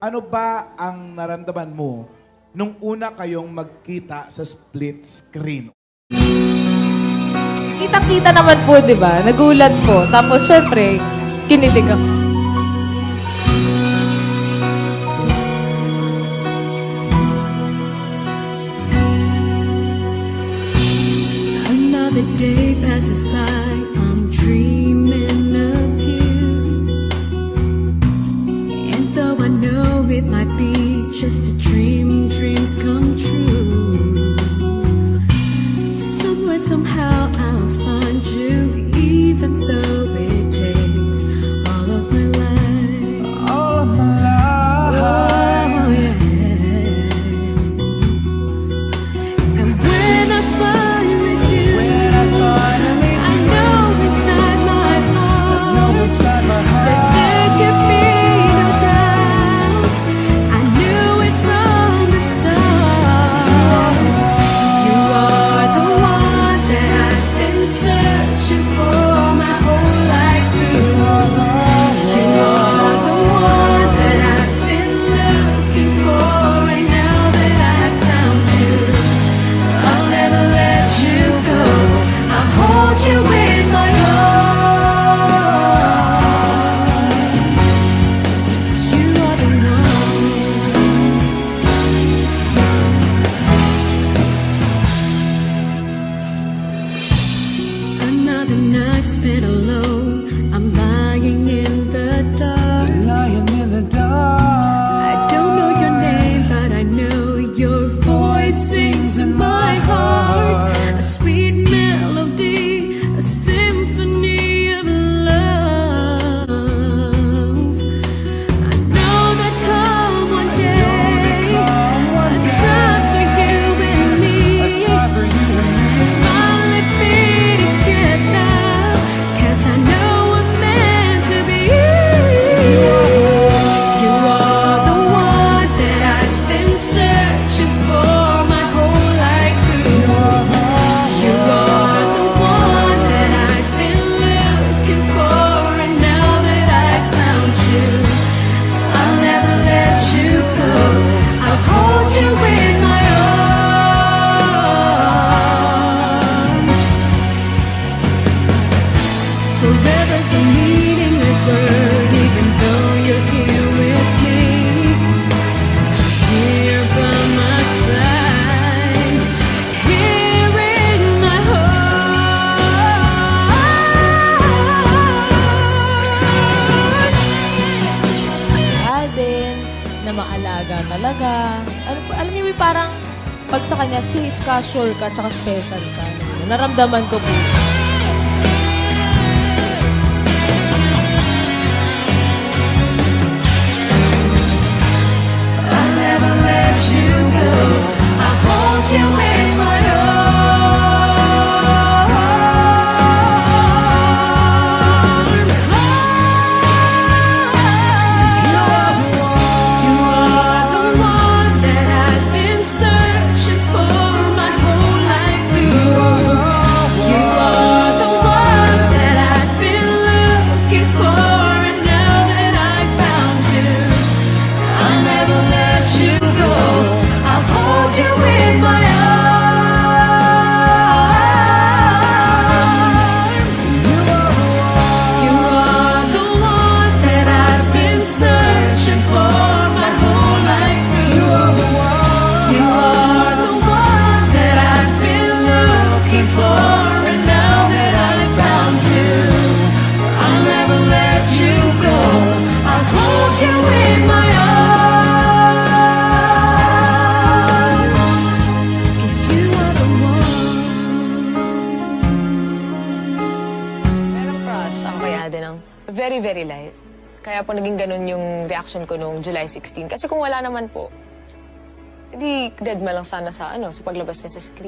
Ano ba ang naramdaman mo nung una kayong magkita sa split screen? Kita-kita naman po, di ba? Nagulat po. Tapos, syempre, kinilig ako. Another day passes by, I'm dreaming of you. And though I know it might be just a dream, dreams come true. Somewhere, somehow I'll find you, even though it takes all of my life. All of my life. Oh, yes. And when I finally do, I know inside my heart that there can be no doubt. I knew it from the start. You are the one that I've been searching for my whole life through. You are the one that I've been looking for, and now that I've found you, I'll never let you go. I'll hold you in my arms. 'Cause you are the one. Another night spent alone, I'm lying in the dark. Lying in the dark. I don't know your name, but I know your voice sings in my heart. A sweet melody, a symphony of love. I know that come one day, a time for you and me. So finally be together, 'cause I know we're meant to be. You are the one that I've been searching for my whole life through. You are the one that I've been looking for, and now that I've found you, I'll never let you go. I'll hold you in my arms. Forever's a meaningless word, even though you're here with me. Here by my side, here in my heart. Si Alden, na maalaga talaga. Alam niyo, may parang pag sa kanya, safe ka, sure ka, tsaka special ka. Naramdaman ko po. I'll never let you go. I'll hold you in my arms. You are the one that I've been searching for my whole life through. You are the one that I've been looking for, and now that I've found you, I'll never let you go. I'll hold you in my arms. You are the one that I've been searching for my whole life through. You are the one that I've been looking for, and now that I've found you, I'll never let you go. I'll hold you in my arms. 'Cause you are the one. Merong crush ako kay Alden ng very, very light. Kaya po naging ganun yung reaction ko noong July 16. Kasi kung wala naman po, edi dead ma lang sana sa, sa paglabas niya sa screen.